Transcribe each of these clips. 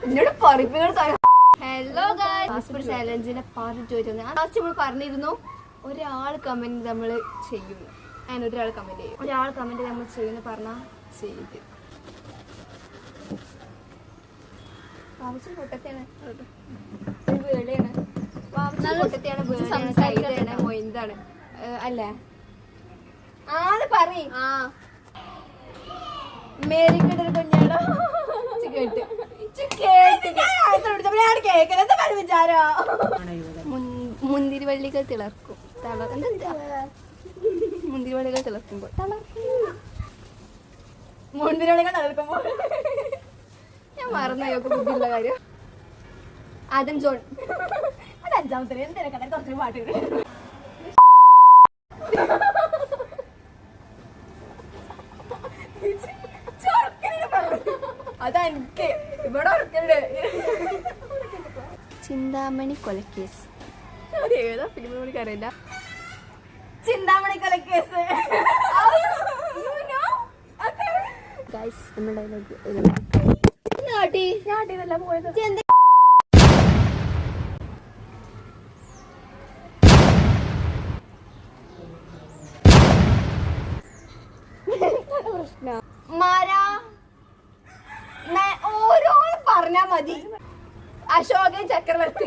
എന്നോട് hello guys, ചാലഞ്ചിന്റെ part ചോദിച്ചു. Last നമ്മൾ പറഞ്ഞിരുന്നു ഒരാൾ കമന്റ് നമ്മൾ ചെയ്യും. അങ്ങനെ ഒരാൾ കമന്റ് ചെയ്യും, ഒരാൾ കമന്റ് നമ്മൾ ചെയ്യുന്ന പറഞ്ഞാൽ ചെയ്ത് പൊട്ടത്തെയാണ് മൊയ്ന്താണ് അല്ലേ? ആന്ന് പറ മേരിക്കട്ടൊരു കുഞ്ഞാടോ കേട്ട് വിചാരോ മുന്തിരിവള്ളികൾ തിളർക്കും. മുന്തിരിവള്ളികൾ തിളർക്കുമ്പോൾ മുന്തിരിവള്ളികൾ തിളർക്കുമ്പോൾ ഞാൻ മറന്നോക്കെ ബുദ്ധിയുള്ള കാര്യം. ആദം ജോൺ അത് അഞ്ചാമത്തെ എന്തിനാ കുറച്ചൊരു പാട്ട് അതെനിക്ക് ഇവിടെ ഉറക്കണ്ട്. ചിന്താമണി കൊലക്കേസ് അത് ഏതാ ഫിലിം എനിക്ക് അറിയില്ല. ചിന്താമണി കൊലക്കേസ് നാട്ടിന്നല്ല പോയത്. പ്രശ്നം ഓരോന്ന് പറഞ്ഞാ മതി. അശോകൻ ചക്രവർത്തി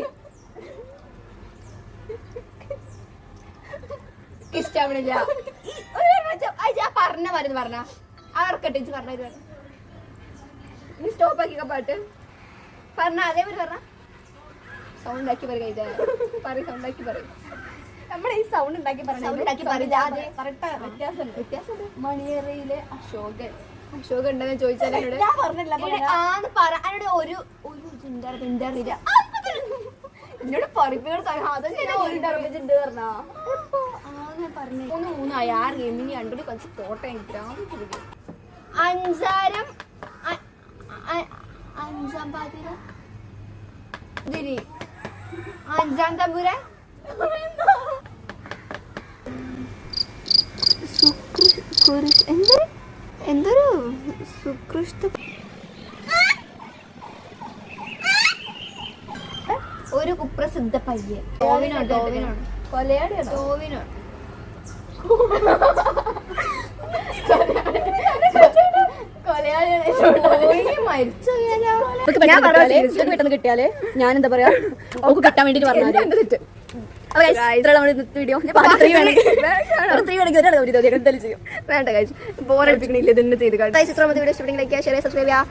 ഇഷ്ടപ്പെടില്ല. പറഞ്ഞ മരുന്ന് പറഞ്ഞ ആർക്കട്ടെ പറഞ്ഞ സ്റ്റോപ്പ് ആക്കിക്ക പാട്ട് പറഞ്ഞ അതേപോലെ പറഞ്ഞ സൗണ്ട് ആക്കി പറയും സൗണ്ട് ആക്കി പറയും. നമ്മുടെ ഈ സൗണ്ട് ഉണ്ടാക്കി വ്യത്യാസം. മണിയറയിലെ അശോകൻ ഉണ്ടെന്ന് ചോദിച്ചാൽ എന്നോട് ഒരു എന്നോട് പറിപ്പുകൾ പറഞ്ഞു 3 6 ഗെയിമിന് 2 കുറച്ച് ഫോട്ടോ അഞ്ചാരം 5-ാം പാതിര 5-ാം തമ്പുരാൻ എന്തൊരു സുകൃഷ്ട ഒരു കുപ്രസിദ്ധ പയ്യൻ. ടോവിനോ കൊലയാടിയാണ്. ടോവിനോ പെട്ടെന്ന് കിട്ടിയാല് ഞാൻ എന്താ പറയാ അവക്ക് കിട്ടാൻ വേണ്ടിട്ട് പറഞ്ഞാല് വേണ്ട ബോറടിപ്പിക്കണില്ല. ഇതെന്നെ ചെയ്ത് ചിത്രം ഇഷ്ടപ്പെട്ടെങ്കിൽ ലൈക്ക്, ഷെയർ, സബ്സ്ക്രൈബ് ചെയ്യാം.